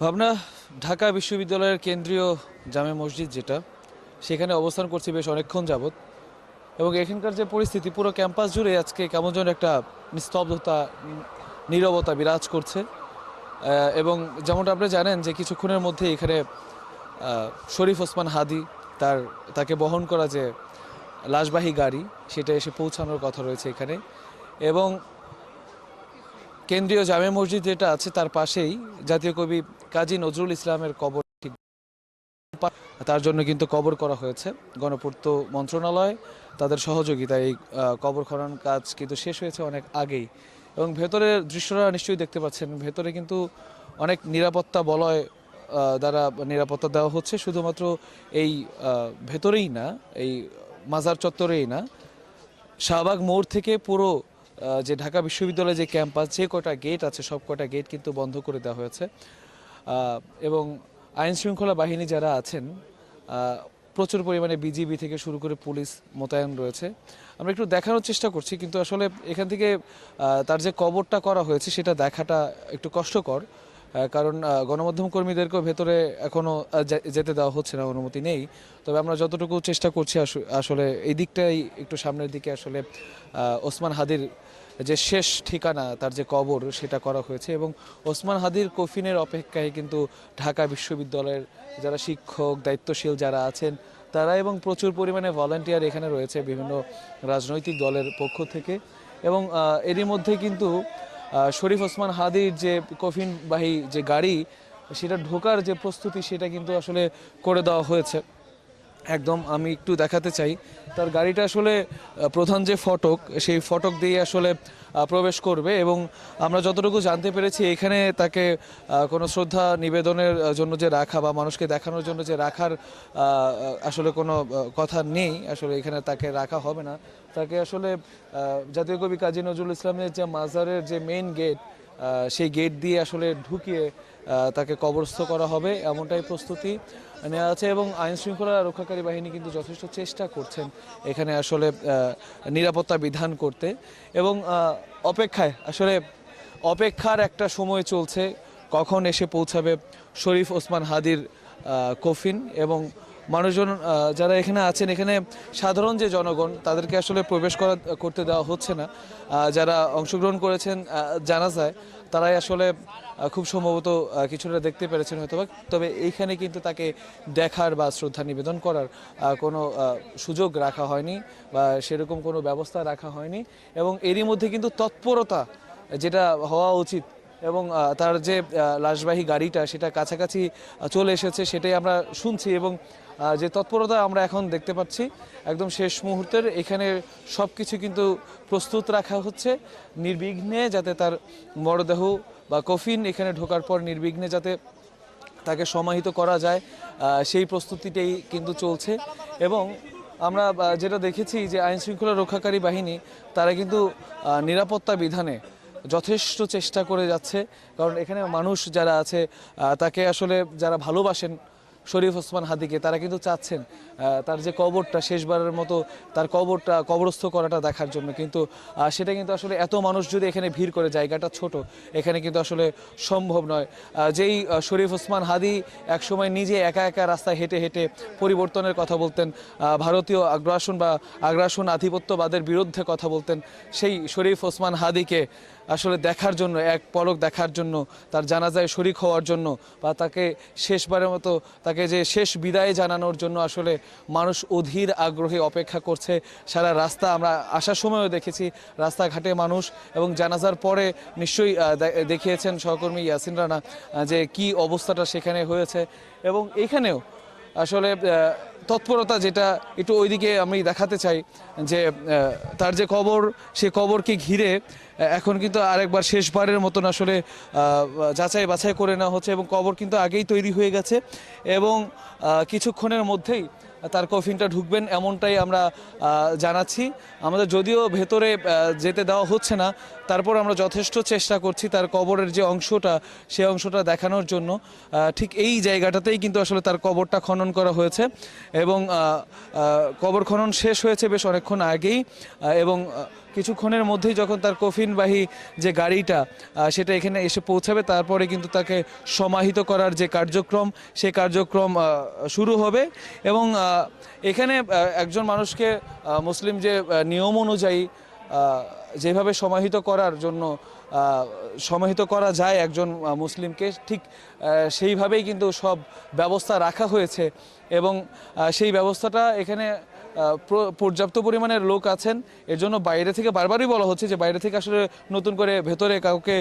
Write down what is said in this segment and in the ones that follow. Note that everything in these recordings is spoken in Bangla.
ভাবনা ঢাকা বিশ্ববিদ্যালয়ের কেন্দ্রীয় জামে মসজিদ যেটা সেখানে অবস্থান করছি বেশ অনেকক্ষণ যাবত এবং এখানকার যে পরিস্থিতি পুরো ক্যাম্পাস জুড়ে আজকে কেমন যেন একটা নিস্তব্ধতা নীরবতা বিরাজ করছে এবং যেমনটা আপনি জানেন যে কিছুক্ষণের মধ্যে এখানে শরীফ ওসমান হাদি তাকে বহন করা যে লাশবাহী গাড়ি সেটা এসে পৌঁছানোর কথা রয়েছে এখানে এবং কেন্দ্রীয় জামে মসজিদ যেটা আছে তার পাশেই জাতীয় কবি কাজী নজরুল ইসলামের কবর ঠিক তার জন্য কিন্তু কবর করা হয়েছে। গণপূর্ত মন্ত্রণালয় তাদের সহযোগিতায় এই কবর খনন কাজ কিন্তু শেষ হয়েছে অনেক আগেই এবং ভেতরের দৃশ্যটা নিশ্চয়ই দেখতে পাচ্ছেন। ভেতরে কিন্তু অনেক নিরাপত্তা বলয় দ্বারা নিরাপত্তা দেওয়া হচ্ছে, শুধুমাত্র এই ভেতরেই না, এই মাজার চত্বরেই না, শাহবাগ মোড় থেকে পুরো যে ঢাকা বিশ্ববিদ্যালয়ের যে ক্যাম্পাস যে কটা গেট আছে সব কটা গেট কিন্তু বন্ধ করে দেওয়া হয়েছে এবং আইন শৃঙ্খলা বাহিনী যারা আছেন প্রচুর পরিমাণে বিজিবি থেকে শুরু করে পুলিশ মোতায়েন রয়েছে। আমরা একটু দেখানোর চেষ্টা করছি, কিন্তু আসলে এখান থেকে তার যে কবরটা করা হয়েছে সেটা দেখাটা একটু কষ্টকর, কারণ গণমাধ্যম কর্মীদেরকেও ভেতরে এখনও যেতে দেওয়া হচ্ছে না, অনুমতি নেই। তবে আমরা যতটুকু চেষ্টা করছি আসলে এই দিকটাই একটু সামনের দিকে আসলে ওসমান হাদির যে শেষ ঠিকানা তার যে কবর সেটা করা হয়েছে এবং ওসমান হাদির কফিনের অপেক্ষায় কিন্তু ঢাকা বিশ্ববিদ্যালয়ের যারা শিক্ষক দায়িত্বশীল যারা আছেন তারা এবং প্রচুর পরিমাণে ভলান্টিয়ার এখানে রয়েছে বিভিন্ন রাজনৈতিক দলের পক্ষ থেকে এবং এরই মধ্যে কিন্তু শরীফ ওসমান হাদির যে কফিনবাহী যে গাড়ি সেটা ঢোকার যে প্রস্তুতি সেটা কিন্তু আসলে করে দেওয়া হয়েছে। একদম আমি একটু দেখাতে চাই, তার গাড়িটা আসলে প্রধান যে ফটক সেই ফটক দিয়ে আসলে প্রবেশ করবে এবং আমরা যতটুকু জানতে পেরেছি এখানে তাকে কোনো শ্রদ্ধা নিবেদনের জন্য যে রাখা বা মানুষকে দেখানোর জন্য যে রাখার আসলে কোনো কথা নেই, আসলে এখানে তাকে রাখা হবে না। তাকে আসলে জাতীয় কবি কাজী নজরুল ইসলামের যে মাজারের যে মেইন গেট সেই গেট দিয়ে আসলে ঢুকিয়ে তাকে কবরস্থ করা হবে এমনটাই প্রস্তুতি নেওয়া আছে এবং আইন শৃঙ্খলা রক্ষাকারী বাহিনী কিন্তু যথেষ্ট চেষ্টা করছেন এখানে আসলে নিরাপত্তা বিধান করতে এবং অপেক্ষার একটা সময় চলছে কখন এসে পৌঁছাবে শরীফ ওসমান হাদির কফিন এবং মানুষজন যারা এখানে আছেন, এখানে সাধারণ যে জনগণ তাদেরকে আসলে প্রবেশ করতে দেওয়া হচ্ছে না। যারা অংশগ্রহণ করেছেন জানাজায় তারাই আসলে খুব সম্ভবত কিছুটা দেখতে পেরেছেন হয়তোবা, তবে এইখানে কিন্তু তাকে দেখার বা শ্রদ্ধা নিবেদন করার কোনো সুযোগ রাখা হয়নি বা সেরকম কোনো ব্যবস্থা রাখা হয়নি এবং এরই মধ্যে কিন্তু তৎপরতা যেটা হওয়া উচিত এবং তার যে লাশবাহী গাড়িটা সেটা কাছাকাছি চলে এসেছে সেটাই আমরা শুনছি এবং যে তৎপরতা আমরা এখন দেখতে পাচ্ছি একদম শেষ মুহূর্তের এখানে সব কিছু কিন্তু প্রস্তুত রাখা হচ্ছে নির্বিঘ্নে, যাতে তার মরদেহ বা কফিন এখানে ঢোকার পর নির্বিঘ্নে যাতে তাকে সমাহিত করা যায় সেই প্রস্তুতিটাই কিন্তু চলছে এবং আমরা যেটা দেখেছি যে আইন শৃঙ্খলা রক্ষাকারী বাহিনী তারা কিন্তু নিরাপত্তা বিধানে যথেষ্ট চেষ্টা করে যাচ্ছে, কারণ এখানে মানুষ যারা আছে তাকে আসলে যারা ভালোবাসেন শরীফ ওসমান হাদিকে তারা কিন্তু চাচ্ছেন তার যে কবরটা শেষবারের মতো তার কবরস্থ করাটা দেখার জন্য, কিন্তু সেটা কিন্তু আসলে এত মানুষ যদি এখানে ভিড় করে, জায়গাটা ছোট, এখানে কিন্তু আসলে সম্ভব নয়। যেই শরীফ ওসমান হাদি একসময় নিজে একা একা রাস্তায় হেঁটে হেঁটে পরিবর্তনের কথা বলতেন, ভারতীয় আগ্রাসন আধিপত্যবাদের বিরুদ্ধে কথা বলতেন, সেই শরীফ ওসমান হাদিকে আসলে দেখার জন্য, এক পলক দেখার জন্য, তার জানাজায় শরিক হওয়ার জন্য বা তাকে শেষবারের মতো তাকে যে শেষ বিদায় জানানোর জন্য আসলে মানুষ অধীর আগ্রহে অপেক্ষা করছে। সারা রাস্তা আমরা আসার সময়ও দেখেছি রাস্তাঘাটে মানুষ এবং জানাজার পরে নিশ্চয়ই দেখিয়েছেন সহকর্মী ইয়াসিন রানা যে কি অবস্থাটা সেখানে হয়েছে এবং এখানেও আসলে তৎপরতা যেটা একটু ওইদিকে আমি দেখাতে চাই যে তার যে কবর সে কবরকে ঘিরে এখন কিন্তু আরেকবার শেষবারের মতন আসলে যাচাই বাছাই করে নেওয়া হচ্ছে এবং কবর কিন্তু আগেই তৈরি হয়ে গেছে এবং কিছুক্ষণের মধ্যেই তার কফিনটা ঢুকবেন এমনটাই আমরা জানাচ্ছি। আমাদের যদিও ভেতরে যেতে দেওয়া হচ্ছে না, তারপর আমরা যথেষ্ট চেষ্টা করছি তার কবরের যে অংশটা সেই অংশটা দেখানোর জন্য। ঠিক এই জায়গাটাতেই কিন্তু আসলে তার কবরটা খনন করা হয়েছে এবং কবর খনন শেষ হয়েছে বেশ অনেকক্ষণ আগেই এবং কিছুক্ষণের মধ্যেই যখন তার কফিনবাহী যে গাড়িটা সেটা এখানে এসে পৌঁছাবে, তারপরে কিন্তু তাকে সমাহিত করার যে কার্যক্রম সেই কার্যক্রম শুরু হবে। এবং এখানে একজন মানুষকে মুসলিম যে নিয়ম অনুযায়ী যেভাবে সমাহিত করার জন্য সমাহিত করা যায় একজন মুসলিমকে, ঠিক সেইভাবেই কিন্তু সব ব্যবস্থা রাখা হয়েছে। এবং সেই ব্যবস্থাটা এখানে পর্যাপ্ত পরিমাণের লোক আছেন। এর জন্য বাইরে থেকে বারবারই বলা হচ্ছে যে বাইরে থেকে আসলে নতুন করে ভেতরে কাউকে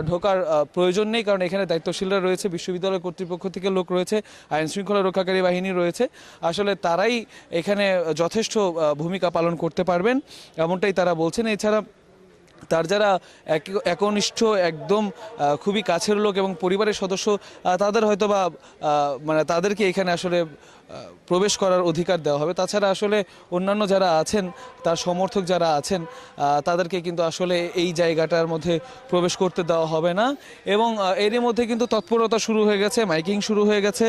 ঢোকার প্রয়োজন নেই, কারণ এখানে দায়িত্বশীলরা রয়েছে, বিশ্ববিদ্যালয় কর্তৃপক্ষ থেকে লোক রয়েছে, আইন শৃঙ্খলা রক্ষাকারী বাহিনী রয়েছে। আসলে তারাই এখানে যথেষ্ট ভূমিকা পালন করতে পারবেন, এমনটাই তারা বলছেন। এছাড়া তার যারা একনিষ্ঠ একদম খুবই কাছের লোক এবং পরিবারের সদস্য, তাদের হয়তো বা মানে তাদেরকে এখানে আসলে প্রবেশ করার অধিকার দেওয়া হবে। তাছাড়া আসলে অন্যান্য যারা আছেন, তার সমর্থক যারা আছেন, তাদেরকে কিন্তু আসলে এই জায়গাটার মধ্যে প্রবেশ করতে দেওয়া হবে না। এবং এরই মধ্যে কিন্তু তৎপরতা শুরু হয়ে গেছে, মাইকিং শুরু হয়ে গেছে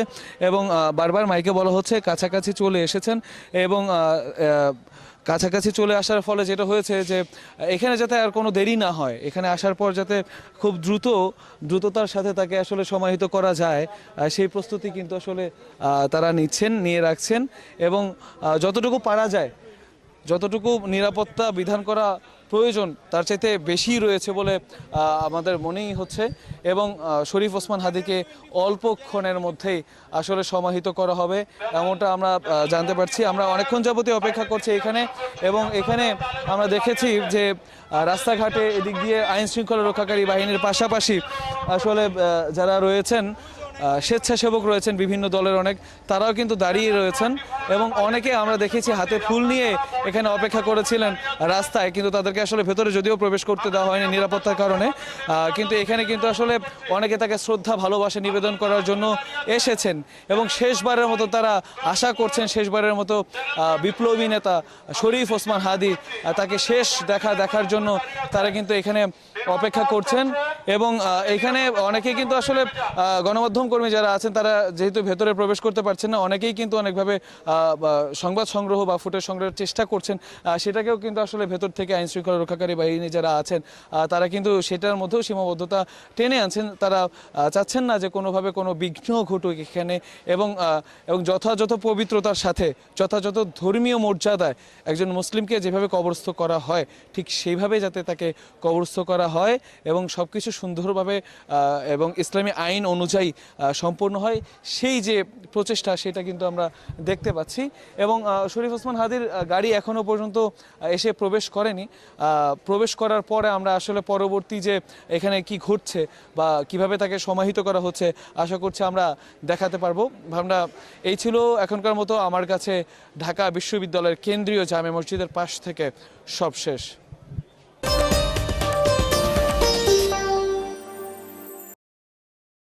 এবং বারবার মাইকে বলা হচ্ছে কাছাকাছি চলে এসেছেন। এবং কাছাকাছি চলে আসার ফলে যেটা হয়েছে যে এখানে যাতে আর কোনো দেরি না হয়, এখানে আসার পর যাতে খুব দ্রুততার সাথে তাকে আসলে সমাহিত করা যায়, সেই প্রস্তুতি কিন্তু আসলে তারা নিয়ে রাখছেন। এবং যতটুকু পারা যায়, যতটুকু নিরাপত্তা বিধান করা প্রয়োজন তার চাইতে বেশি রয়েছে বলে আমাদের মনেই হচ্ছে। এবং শরীফ ওসমান হাদিকে অল্পক্ষণের মধ্যেই আসলে সমাহিত করা হবে, এমনটা আমরা জানতে পারছি। আমরা অনেকক্ষণ যাবতীয় অপেক্ষা করছি এখানে। এবং এখানে আমরা দেখেছি যে রাস্তাঘাটে এদিক দিয়ে আইন শৃঙ্খলা রক্ষাকারী বাহিনীর পাশাপাশি আসলে যারা রয়েছেন, স্বেচ্ছাসেবক রয়েছেন বিভিন্ন দলের অনেক, তারাও কিন্তু দাঁড়িয়ে রয়েছেন। এবং অনেকে আমরা দেখেছি হাতে ফুল নিয়ে এখানে অপেক্ষা করেছিলেন রাস্তায়, কিন্তু তাদেরকে আসলে ভেতরে যদিও প্রবেশ করতে দেওয়া হয়নি নিরাপত্তার কারণে, কিন্তু এখানে কিন্তু আসলে অনেকে তাকে শ্রদ্ধা ভালোবাসা নিবেদন করার জন্য এসেছেন। এবং শেষবারের মতো তারা আশা করছেন, শেষবারের মতো বিপ্লবী নেতা শরীফ ওসমান হাদি তাকে শেষ দেখার জন্য তারা কিন্তু এখানে অপেক্ষা করছেন। এবং এখানে অনেকেই কিন্তু আসলে গণমাধ্যম কর্মী যারা আছেন, তারা যেহেতু ভেতরে প্রবেশ করতে পারছেন না, অনেকেই কিন্তু অনেকভাবে সংবাদ সংগ্রহ বা ফুটেজ সংগ্রহের চেষ্টা করছেন। সেটাকেও কিন্তু আসলে ভেতর থেকে আইন শৃঙ্খলা রক্ষাকারী বাহিনী যারা আছেন, তারা কিন্তু সেটার মধ্যেও সীমাবদ্ধতা টেনে আনছেন। তারা চাচ্ছেন না যে কোনোভাবে কোনো বিঘ্ন ঘটুক এখানে। এবং যথাযথ পবিত্রতার সাথে, যথাযথ ধর্মীয় মর্যাদায় একজন মুসলিমকে যেভাবে কবরস্থ করা হয়, ঠিক সেইভাবে যাতে তাকে কবরস্থ করা হয় এবং সব কিছু সুন্দরভাবে এবং ইসলামী আইন অনুযায়ী সম্পূর্ণ হয়, সেই যে প্রচেষ্টা সেটা কিন্তু আমরা দেখতে পাচ্ছি। এবং শরীফ ওসমান হাদির গাড়ি এখনও পর্যন্ত এসে প্রবেশ করেনি। প্রবেশ করার পরে আমরা আসলে পরবর্তী যে এখানে কি ঘটছে বা কিভাবে তাকে সমাহিত করা হচ্ছে, আশা করছি আমরা দেখাতে পারবো। আমরা এই ছিল এখনকার মতো আমার কাছে ঢাকা বিশ্ববিদ্যালয়ের কেন্দ্রীয় জামে মসজিদের পাশ থেকে সব শেষ।